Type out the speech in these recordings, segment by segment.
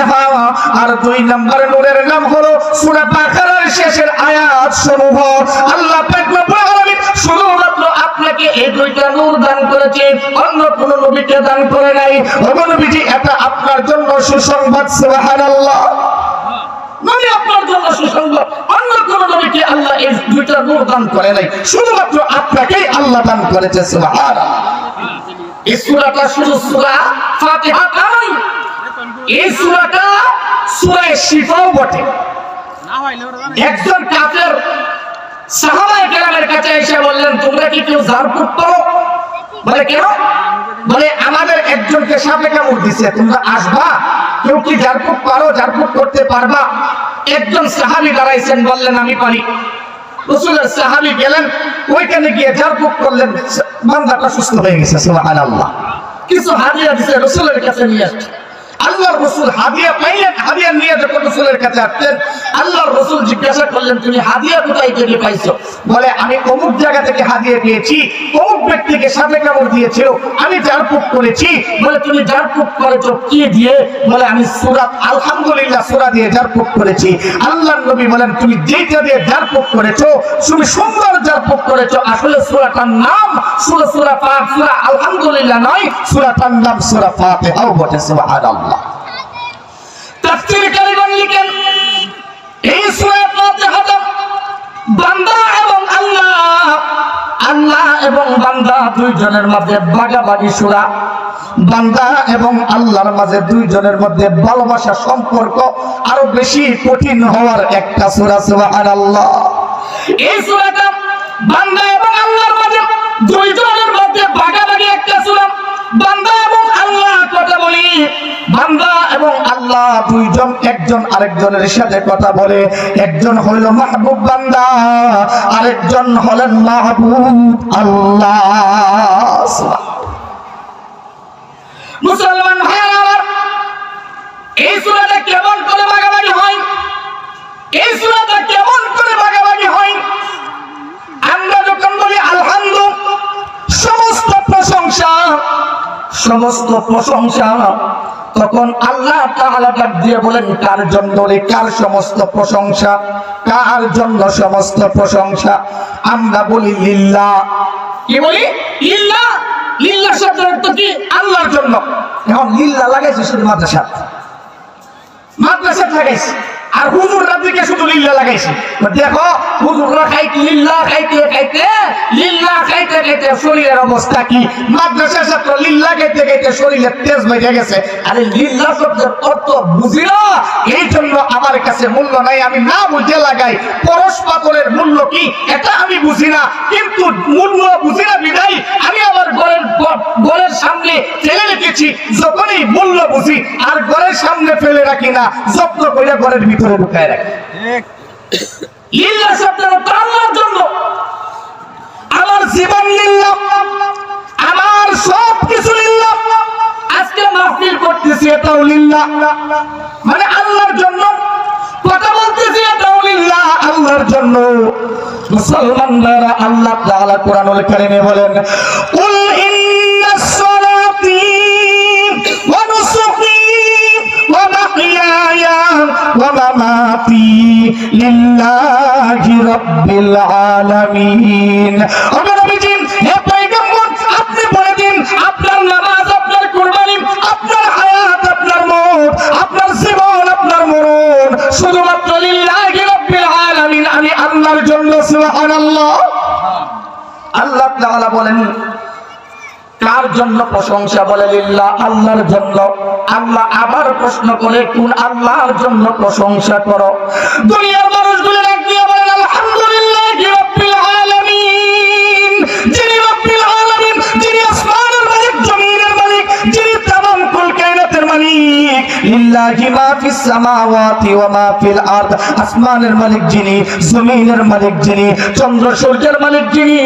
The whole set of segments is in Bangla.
ফাতিহা, আর 2 নম্বর নূরের নাম হলো সূরা বাকারার শেষের আয়াত সমূহ। আল্লাহ পাক রব্বুল আলামিন শুধুমাত্র আপনাকে এই 2টা নূর দান করেছে, অন্য কোন নবীকে দান করে নাই। ওগো নবীজি, এটা আপনার জন্য সুসংবাদ। সুবহানাল্লাহ। নবী আপনার জন্য সুসংবাদ, অন্য কোন নবীকে আল্লাহ এই 2টা নূর দান করে নাই, শুধুমাত্র আপনাকেই আল্লাহ দান করেছে। সুবহানাল্লাহ। এই সূরাটা শুধু সূরা ফাতিহা নয়, এই সূরাটা সূরা শিফাও বটে। একজন কাফের সাহাবায়ে কেরামের কাছে এসে বললেন, তোমরা কি কেউ ঝাড়ফুঁক করো? বলে কেন? বলে আমাদের একজনকে সাপে কামড় দিছে, তোমরা আসবা? কেউ কি ঝাড়ফুঁক পারো? ঝাড়ফুঁক করতে পারবা? একজন সাহাবী দাঁড়াইছেন, বললেন আমি পারি। রাসূলের সাহাবী গেলেন, ওইখানে গিয়ে ঝাড়ফুঁক করলেন, বান্দাটা সুস্থ হয়ে গেছে। সুবহানাল্লাহ। কিছু হাদিয়া দিছে, রাসূলের কাছে নিয়ে আসছে। আল্লাহর রাসূল হাদিয়া পাইলেন, হাদিয়া নিয়ে যখন রাসূলের কাছে আসতেন, আল্লাহর রাসূল জিজ্ঞাসা করলেন, তুমি হাদিয়া কোথায় থেকে পাইছো? বলে আমি অমুক জায়গা থেকে হাদিয়া পেয়েছি, অমুক ব্যক্তিকে সাপে কামড় দিয়েছিল, আমি ঝাড়ফুঁক করেছি। বলে তুমি ঝাড়ফুঁক করেছো কি দিয়ে? বলে আমি সূরা আলহামদুলিল্লাহ সূরা দিয়ে ঝাড়ফুঁক করেছি। আল্লাহর নবী বলেন, তুমি যেটা দিয়ে ঝাড়ফুঁক করেছো, তুমি সুন্দর ঝাড়ফুঁক করেছো। আসলে সূরাটার নাম সূরা পাক, সূরা আলহামদুলিল্লাহ নয়, সূরাটার নাম সূরা ফাতিহা বটে। সুবহানাল্লাহ। তাফসীরকারীগণ লিখেন, এই সূরা ফাতিহাটা বান্দা এবং আল্লাহ এবং বান্দা দুইজনের মধ্যে ভাগাভাগি সূরা। বান্দা এবং আল্লাহর মাঝে দুইজনের মধ্যে ভালোবাসা সম্পর্ক আরো বেশি কঠিন হওয়ার একটা সূরা। সুবহানাল্লাহ। এই সূরাটা বান্দা এবং আল্লাহর মাঝে দুইজনের মধ্যে ভাগাভাগি একটা সূরা। বান্দা এবং আল্লাহ কথা বলি, বান্দা এবং আল্লাহ দুইজন একজন আরেকজনের সাথে কথা বলে। একজন হইল মাহবুব বান্দা, আরেকজন হলেন মাহবুব আল্লাহ। মুসলমান ভাইরা আমার, এই সূরাটা কেমন করে ভাগাভাগি হয়? এই সূরাটা কেমন করে ভাগাভাগি হয়? আমরা যখন বলি আলহামদুলিল্লাহ, সমস্ত প্রশংসা, তখন আল্লাহ তাআলা ডাক দিয়ে বলেন, কার জন্য? কার সমস্ত প্রশংসা? কার জন্য সমস্ত প্রশংসা? আমরা বলি লিল্লাহ। কি বলি? লিল্লাহ। লিল্লাহ শব্দের অর্থ কি? আল্লাহর জন্য। এখন লিল্লাহ লাগাইছে শুধু মাদ্রাসা লাগাইছে, আর হুজুররা দিকে শুধু লিল্লাহ লাগাইছে। দেখো হুজুররা খাইতে লিল্লাহ খাইতে শরীরের অবস্থা কি? মাদ্রাসা ছাত্র লিল্লাহ খাইতে খাইতে শরীরের তেজ বেড়ে গেছে। আরে লিল্লাহ শব্দের অর্থ বুঝি না, এই জন্য আমার কাছে মূল্য নাই, আমি না বুঝে লাগাই। পরশ পাথরের মূল্য কি এটা আমি বুঝি না, কিন্তু মূল্য বুঝি না বিধায় আমি আমার ঘরের সামনে ফেলে রেখেছি। যখনই মূল্য বুঝি আর ঘরের সামনে ফেলে রাখি না, যত্ন করে ঘরের ভিতরে ঢুকায় রাখি। লিল্লাহ শব্দের অর্থ আল্লাহর জন্য। আমার জীবন লিল্লাহ, আমার সব কিছু লিল্লাহ। আজকে মাহফিল করতেছি, এটাও লিল্লাহ, মানে আল্লাহর জন্য। কথা বলতেছি, এটাও লিল্লাহ, আল্লাহর জন্য। মুসলমানরা, আল্লাহ তাআলা কোরআনুল কারীমে বলেন, কুল ইন্নাস সালাতি ওয়া নুসুকি ওয়া মাহইয়ায়া ওয়া মামাতি লিল্লাহি রাব্বিল আলামিন। ওগো নবীজি, হে পয়গম্বর, আপনি বলে দিন, আপনার নামাজ, আপনার কুরবানি, আপনার হায়াত, আপনার মওত, আপনার জীবন, আপনার মরণ শুধুমাত্র লিল্লাহি রাব্বিল আলামিন, আমি আল্লাহর জন্য। সুবহানাল্লাহ। আল্লাহ তাআলা বলেন, কার জন্য প্রশংসা? বলে লিল্লাহ, আল্লাহর জন্য। আল্লাহ আবার প্রশ্ন করে, কোন আল্লাহর জন্য প্রশংসা করো? দুনিয়ার মানুষগুলো ডাক দিয়ে বলেন, আলহামদুলিল্লাহি রাব্বিল আলামিন। যিনি রাব্বিল আলামিন, যিনি আসমানের মালিক, জমিনের মালিক, যিনি তামাম কুল কায়নাতের মালিক। লিল্লাহি মা ফিস সামাওয়াতি ওয়া মা ফিল আরদ। আসমানের মালিক যিনি, জমিনের মালিক যিনি, চন্দ্র সূর্যের মালিক যিনি,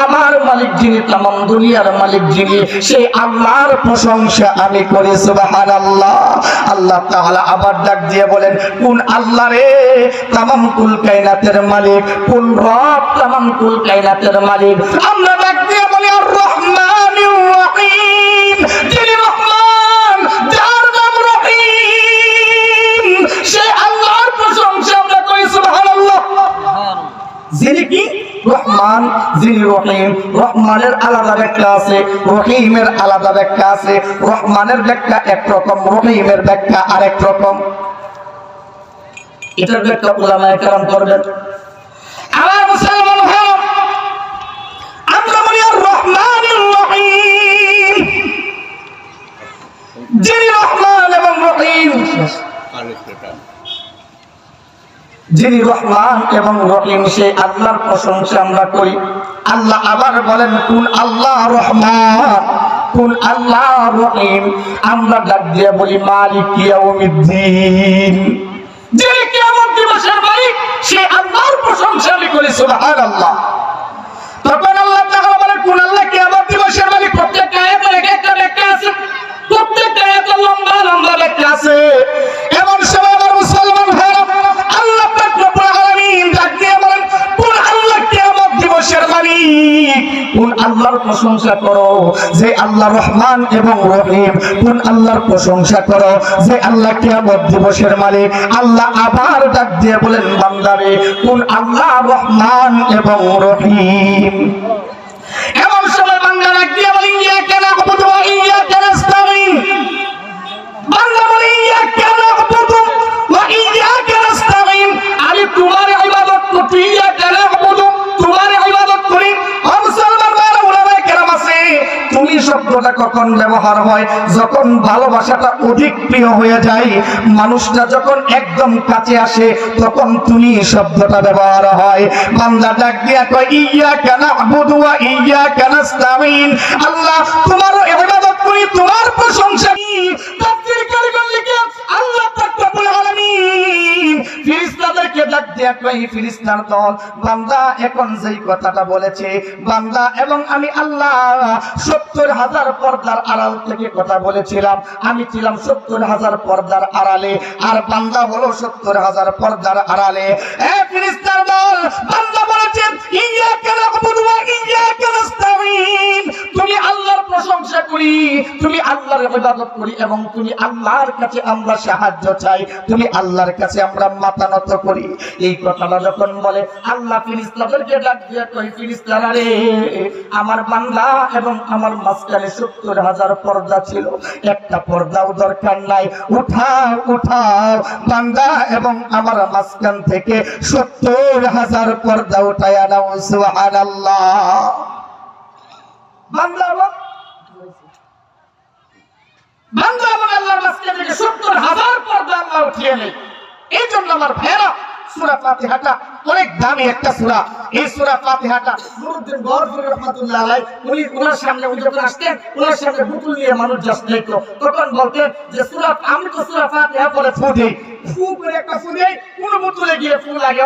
আমার মালিক যিনি, তামাম দুনিয়ার মালিক যিনি, সেই আল্লাহর প্রশংসা আমি করি। সুবহানাল্লাহ। আল্লাহ তাআলা আবার ডাক দিয়ে বলেন, কোন আল্লাহ রে? তামাম কুল কায়নাতের মালিক, কোন রব? তামাম কুল কায়নাতের মালিক। আমরা ডাক দিয়ে বলি, আর রহমানির রহিম, যিনি রহমান, যার নাম রহিম। যিনি কি রহমান, যিনি রহিম। রহমানের আলাদা ব্যাখ্যা আছে, রহিমের আলাদা ব্যাখ্যা আছে। রহমানের ব্যাখ্যা একরকম, রহিমের ব্যাখ্যা আরেক রকম। এটার ব্যাখ্যা উলামায়ে কেরাম করবেন। আমার মুসলমান ভাই, আমরা বলি আর রহমানুর রহিম, যিনি রহমান এবং রহিম, যিনি রহমান এবং রহিম, সেই আল্লাহর প্রশংসা আমরা করি। আল্লাহ আবার বলেন কুন আল্লাহ রহমান, কুন আল্লাহ রহিম। আমরা ডাক দিয়ে বলি মালিক ইয়াউমিদ্দিন, যিনি কিয়ামত দিবসের মালিক, সেই আল্লাহর প্রশংসা আমি করি। সুবহানাল্লাহ। তখন আল্লাহ তাআলা বলেন কুন আল্লাহ কিয়ামত দিবসের মালিক। প্রত্যেকটা আয়াতের এক একটা ব্যাখ্যা আছে, প্রত্যেকটা আয়াতের লম্বা লম্বা ব্যাখ্যা আছে। এমন সময় আমার মুসলমান ভাইরা, আল্লাহ পাক রব্বুল আলামিন ডাক দিয়ে বলেন কুন আল্লাহ কিয়ামত দিবসের মালিক, কুন আল্লাহর প্রশংসা করো যে আল্লাহ রহমান এবং রহিম। কুন আল্লাহর প্রশংসা করো যে আল্লাহ কিয়ামত দিবসের মালিক। আল্লাহ আবার ডাক দিয়ে বলেন বান্দারে কুন আল্লাহ রহমান এবং রহিম। এমন সময় বান্দা ডাক দিয়ে বলে ইয়াকা না'বুদু ওয়া ইয়াকা নাস্তাঈন। বান্দা বলে ইয়াকা না'বুদু ওয়া ইয়াকা নাস্তাঈন, আমি তোমার ইবাদত করি, ইয়াকা না'বুদু তোমার ইবাদত করি। ও মুসলমান ভাইরা, উলামায়ে কেরাম আছে, তুমি শব্দটা কখন ব্যবহার হয়? যখন ভালোবাসাটা অধিক প্রিয় হয়ে যায়, মানুষটা যখন একদম কাছে আসে, তখন তুমি শব্দটা ব্যবহার হয়। বান্দা ডাক দিয়া কয় ইয়াকা না'বুদু ওয়া ইয়াকা নাস্তাঈন, আল্লাহ তোমারও ইবাদত করি, তোমার প্রশংসা করি। তাফসীর কারিগর লিখে আল্লাহ পাক রব্বুল আলামিন ফেরেশতাদেরকে ডাক দিয়া কয় ফেরেশতার দল, বান্দা এখন যেই কথাটা বলেছে, বান্দা এবং আমি আল্লাহ ৭০,০০০ পর্দার আড়াল থেকে কথা বলেছিলাম। আমি ছিলাম ৭০,০০০ পর্দার আড়ালে, আর বান্দা হলো ৭০,০০০ পর্দার আড়ালে। এ ফেরেশতার দল, বান্দা বলেছে ইয়াকা না'বুদু ওয়া ইয়াকা নাস্তাঈন, তুমি আল্লাহর প্রশংসা করি, তুমি আল্লাহর ইবাদত করি এবং তুমি আল্লাহর কাছে আমরা সাহায্য চাই, তুমি আল্লাহর কাছে আমরা মাথা নত করি। এই কথাটা যখন বলে, আল্লাহ ফেরেশতাদেরকে ডাক দিয়ে কয় ফেরেশতারা রে, আমার বান্দা এবং আমার মাঝখানে ৭০,০০০ পর্দা ছিল, একটা পর্দাও দরকার নাই। উঠাও উঠাও বান্দা এবং আমার মাঝখান থেকে ৭০,০০০ পর্দা উঠায়া নাও। সুবহানাল্লাহ। বান্দা এবং আল্লাহর মাঝখান থেকে ৭০,০০০ পর্দা আল্লাহ উঠিয়ে নেয়। এই জন্য আমার ভাইরা, সূরা ফাতিহাটা অনেক দামি একটা সূরা। এই সূরা ফাতিহাটা নুরউদ্দিন গওহরী রাহমাতুল্লাহ আলাইহি, উনি ওনার সামনে যখন আসতেন, ওনার সামনে বুতুল নিয়ে মানুষ জাস্ট দেখতো, তখন বলতেন যে সূরা, আমি তো সূরা ফাতিহা পড়ে ফু দেই, ফু করে একটা ফু দেই, কোন বুতুলে গিয়ে ফু লাগে।